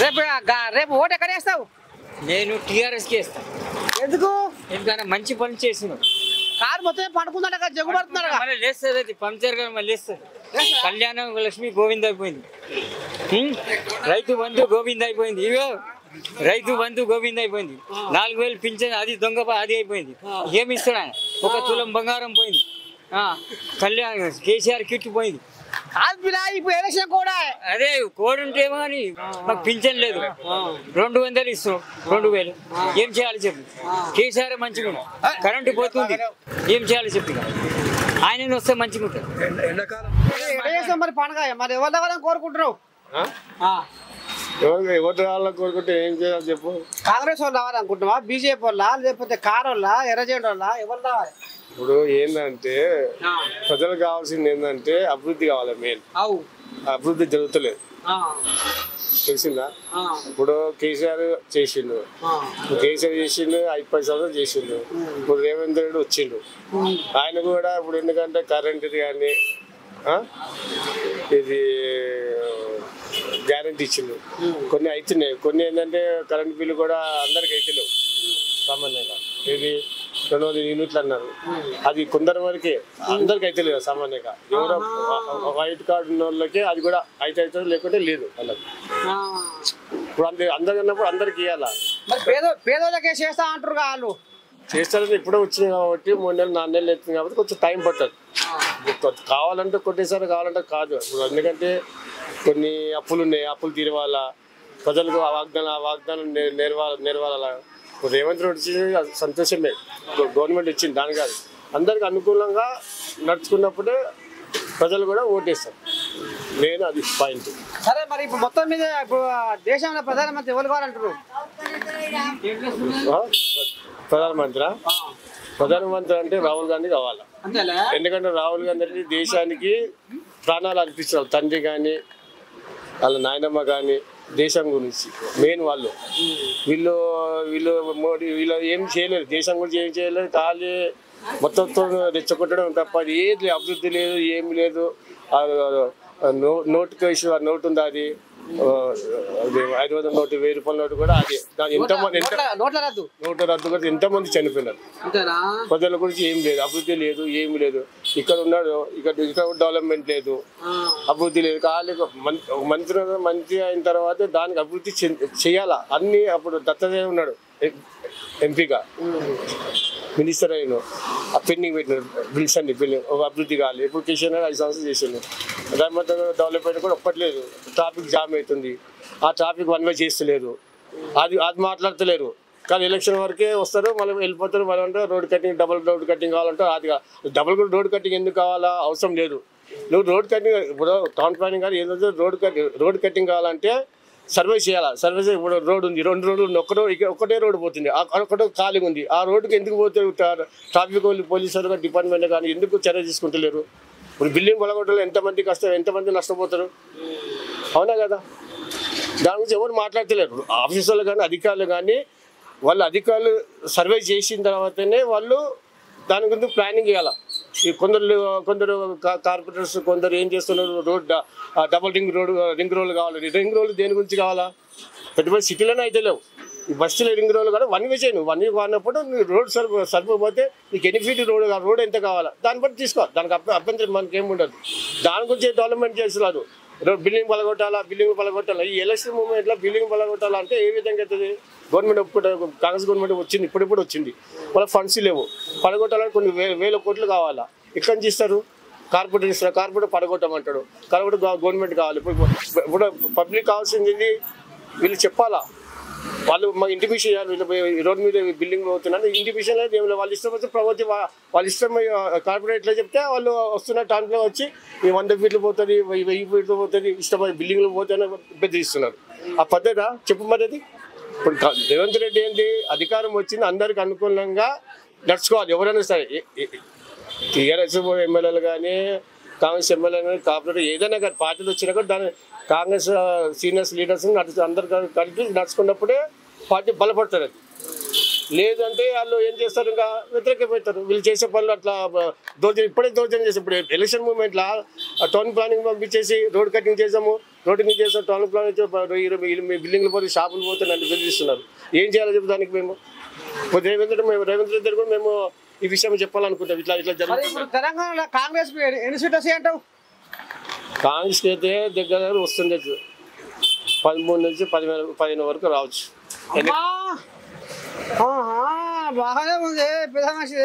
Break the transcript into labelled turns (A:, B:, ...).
A: రేపు రేపు ఓటు ఎక్కడ వేస్తావు?
B: నేను టీఆర్ఎస్కి వేస్తాను.
A: ఎందుకు?
B: ఎందుకంటే మంచి పని చేసినావు.
A: కారు మొత్తం పడుకుందంట, జగ్గు పడుతున్నాడు.
B: మళ్ళీ లేస్తుంది, అది పంచర్ గారు మళ్ళీ లేస్తుంది. కళ్యాణం లక్ష్మి గోవింద్ అయిపోయింది. రైతు బంధు గోవింద్ అయిపోయింది. ఇగో రైతు బంధు గోవింద్ అయిపోయింది. 4000 పింఛన్ అది దొంగ అది అయిపోయింది. ఏమి ఇస్తాడు ఆయన? 1 తులం బంగారం పోయింది. కళ్యాణ్ కేసీఆర్ కిట్ పోయింది.
A: ఇప్పుడు ఎలక్షన్ కూడా
B: అదే కోడ్ ఉంటేమో అని మాకు పింఛన్ లేదు. 200 ఇస్తున్నాం. 2000 ఏం చేయాలి చెప్పు? కేసీఆర్ మంచిగా కరెంటు పోతుంది, ఏం చేయాలి చెప్పు? ఆయన వస్తే మంచిగా ఉంటుంది.
A: మరి పండుగ మరి ఎవరి దగ్గర కోరుకుంటున్నావు?
C: ఎవరు రావాలని కోరుకుంటే ఏం చేయాలి చెప్పు?
A: కాంగ్రెస్ వాళ్ళు రావాలనుకుంటున్నావా? బీజేపీ వాళ్ళ, లేకపోతే కార్ వాళ్ళ, ఎర్రజెండా వాళ్ళ, ఎవరు రావాలి?
C: ఇప్పుడు ఏంటంటే ప్రజలకు కావాల్సింది ఏంటంటే అభివృద్ధి కావాలి. మెయిన్ అభివృద్ధి జరుగుతలేదు, తెలిసిందా? ఇప్పుడు కేసీఆర్ చేసిండు, కేసీఆర్ చేసిండు, 5 సంవత్సరాలు చేసిండు. ఇప్పుడు రేవంత్ రెడ్డి వచ్చిండు, ఆయన కూడా ఇప్పుడు ఎందుకంటే కరెంట్ది కానీ ఇది గ్యారంటీ ఇచ్చిండు. కొన్ని అవుతున్నాయి, కొన్ని ఏంటంటే కరెంట్ బిల్లు కూడా అందరికి అవుతలేవు సామాన్యంగా. ఇది 200 యూనిట్లు అన్నారు, అది కొందరి వరకే, అందరికి అయితే లేదు సామాన్యంగా. ఎవరో వైట్ కార్డు ఉన్న వాళ్ళకి అది కూడా అయితే లేకుంటే లేదు వాళ్ళకి. ఇప్పుడు అందరికన్నప్పుడు అందరికి ఇవ్వాలా.
A: పేదోళ్ళకే చేస్తా అంటారు వాళ్ళు.
C: చేస్తారని ఇప్పుడే వచ్చింది కాబట్టి 3 నెలలు 4 నెలలు అవుతుంది కాబట్టి కొంచెం టైం పడుతుంది. కావాలంటే కొట్టేసారి కావాలంటే కాదు. ఇప్పుడు ఎందుకంటే కొన్ని అప్పులు ఉన్నాయి, అప్పులు తీరవాలా, ప్రజలకు వాగ్దానం నెరవేరాలా. ఇప్పుడు రేవంత్ రెడ్డి వచ్చింది సంతోషమే, గవర్నమెంట్ వచ్చింది దాని కాదు. అందరికి అనుకూలంగా నడుచుకున్నప్పుడే ప్రజలు కూడా ఓటేస్తారు. నేను అది పాయింట్.
A: సరే, మరి ఇప్పుడు మొత్తం మీద ఇప్పుడు దేశంలో ప్రధానమంత్రి ఎవరు కావాలంటారు?
C: ప్రధానమంత్రి అంటే రాహుల్ గాంధీ కావాలా. ఎందుకంటే రాహుల్ గాంధీ దేశానికి ప్రాణాలు అర్పిస్తారు. తండ్రి కానీ వాళ్ళ నాయనమ్మ కానీ దేశం గురించి మెయిన్ వాళ్ళు. వీళ్ళు మోడీ వీళ్ళు ఏం చేయలేరు, దేశం గురించి ఏం చేయలేరు. ఖాళీ మొత్తంతో రెచ్చగొట్టడం తప్ప ఏది అభివృద్ధి లేదు, ఏమి లేదు. నోటుకి ఇష్యూ, నోటు ఉంది, అది 500 నోటు, 1000 రూపాయల నోటు కూడా అది. నోటు రద్దు కూడా ఎంతమంది చనిపోయినారు. ప్రజల గురించి ఏం లేదు, అభివృద్ధి లేదు, ఏమి లేదు. ఇక్కడ ఉన్నాడు, ఇక్కడ డెవలప్మెంట్ లేదు, అభివృద్ధి లేదు. ఖాళీ మంత్రి అయిన తర్వాత దానికి అభివృద్ధి చేయాలా అన్ని. అప్పుడు దత్తదేవ్ ఉన్నాడు ఎంపీగా, మినిస్టర్ అయిన పెండింగ్ పెట్టినారు బిల్స్ అన్ని, ఒక అభివృద్ధి కావాలి. ఇప్పుడు కేసీఆర్ 5 సంవత్సరాలు చేసిండు, దాని మధ్య డెవలప్మెంట్ కూడా ఒప్పట్లేదు. ట్రాఫిక్ జామ్ అవుతుంది, ఆ ట్రాఫిక్ 1 వే చేస్తలేరు, అది మాట్లాడతలేరు. కానీ ఎలక్షన్ వరకే వస్తారు, మళ్ళీ వెళ్ళిపోతారు. మళ్ళీ అంటే road cutting, double road cutting కావాలంటే అది డబుల్ రోడ్ కటింగ్ ఎందుకు కావాలా? అవసరం లేదు. నువ్వు రోడ్ కటింగ్ ఇప్పుడు టౌన్ ప్లానింగ్ కానీ ఏదైతే రోడ్ కటింగ్ కావాలంటే సర్వే చేయాలా. సర్వే ఇప్పుడు రోడ్ ఉంది, 2 రోడ్లు, ఒకటే రోడ్డు పోతుంది, ఒకటే ఖాళీ ఉంది. ఆ రోడ్డుకి ఎందుకు పోతే ట్రాఫిక్ పోలీసులు డిపార్ట్మెంట్ కానీ ఎందుకు చర్య తీసుకుంటలేరు? ఇప్పుడు బిల్డింగ్ పలగొట్టలో ఎంతమంది కష్టం, ఎంతమంది నష్టపోతారు, అవునా కదా? దాని గురించి ఎవరు మాట్లాడతలేరు. ఆఫీసర్లు కానీ అధికారులు కానీ అధికారులు సర్వే చేసిన తర్వాతనే వాళ్ళు దాని గురించి ప్లానింగ్ చేయాలి. ఈ కొందరు కార్పొరేటర్స్ కొందరు ఏం చేస్తున్నారు, డబుల్ రింగ్ రోడ్లు కావాలి. రింగ్ రోడ్లు దేని గురించి కావాలా? పెద్ద పెద్ద సిటీలోనే అయితే లేవు. ఈ బస్సులో రింగ్ రోడ్లు కూడా 1 వే చేయను. 1 వే కానప్పుడు రోడ్ సరిపోతే నీకు ఎన్ని ఫీట్ రోడ్ ఎంత కావాలా దాన్ని బట్టి తీసుకో. దానికి అభ్యంతరం మనకేం ఉండదు. దాని గురించి డెవలప్మెంట్ చేస్తున్నారు. బిల్డింగ్ పలగొట్టాలా. ఈ ఎలక్షన్ మూమెంట్లో బిల్డింగ్ పలగొట్టాలా అంటే ఏ విధంగా అవుతుంది? గవర్నమెంట్ ఒప్పుకుంటారు, కాంగ్రెస్ గవర్నమెంట్ వచ్చింది, ఇప్పుడిప్పుడు వచ్చింది, వాళ్ళ ఫండ్స్ లేవు. పడగొట్టాలని కొన్ని వేల కోట్లు కావాలా. ఎక్కడి నుంచి ఇస్తారు? కార్పొరేటర్ ఇస్తారు, కార్పొరేటర్ పడగొట్టమంటాడు, కార్పొరేటర్ గవర్నమెంట్ కావాలి. ఇప్పుడు పబ్లిక్ కావాల్సింది వీళ్ళు చెప్పాలా. వాళ్ళు మాకు ఇంటిమేషన్ చేయాలి, వీళ్ళు రోడ్ మీద బిల్డింగ్ అవుతున్నారు, ఇంటిమేషన్ లేదు, ఏమి వాళ్ళు ఇష్టం వస్తే ప్రభుత్వం వాళ్ళ ఇష్టం. కార్పొరేట్లో చెప్తే వాళ్ళు వస్తున్న టైంలో వచ్చి 100 ఫీట్లు పోతుంది, 1000 ఫీట్లు పోతుంది, ఇష్టమైన బిల్డింగ్లు పోతే బెదిరిస్తున్నారు. ఆ పద్ధత చెప్పు మరి. అది ఇప్పుడు రేవంత్ రెడ్డి ఏంటి, అధికారం వచ్చింది, అందరికి అనుకూలంగా నడుచుకోవాలి. ఎవరైనా సరే, టీఆర్ఎస్ ఎమ్మెల్యేలు కానీ కాంగ్రెస్ ఎమ్మెల్యేలు కానీ కార్పొరేటర్ ఏదైనా కానీ పార్టీలు వచ్చినా కూడా దాని కాంగ్రెస్ సీనియర్స్ లీడర్స్ అందరు కలిపి నడుచుకున్నప్పుడే పార్టీ బలపడతారు. అది లేదంటే వాళ్ళు ఏం చేస్తారు, ఇంకా వ్యతిరేకపోతారు. వీళ్ళు చేసే పనులు అట్లా దౌర్జన్యం, ఇప్పుడే దౌర్జన్యం చేసి ఇప్పుడు ఎలక్షన్ మూమెంట్లో టౌన్ ప్లానింగ్ పంపించేసి రోడ్ కటింగ్ చేసాము, రోడ్డు మీద చేస్తారు, టౌన్ ప్లాన్ మీ బిల్డింగ్లు పోతే షాపులు పోతే నన్ను బెదిరిస్తున్నారు. ఏం చేయాలో చెప్పు దానికి మేము రేవంత్ రెడ్డి కూడా మేము ఈ విషయం చెప్పాలనుకుంటాం. ఇట్లా జరుగుతుంది.
A: తెలంగాణలో కాంగ్రెస్ ఎన్ని సీట్లు వస్తాయి అంటావు?
C: కాంగ్రెస్కి అయితే దగ్గర వస్తుండొచ్చు 13 నుంచి 15 వరకు రావచ్చు.
A: బాగానే ఉంది పెద్ద మనిషి.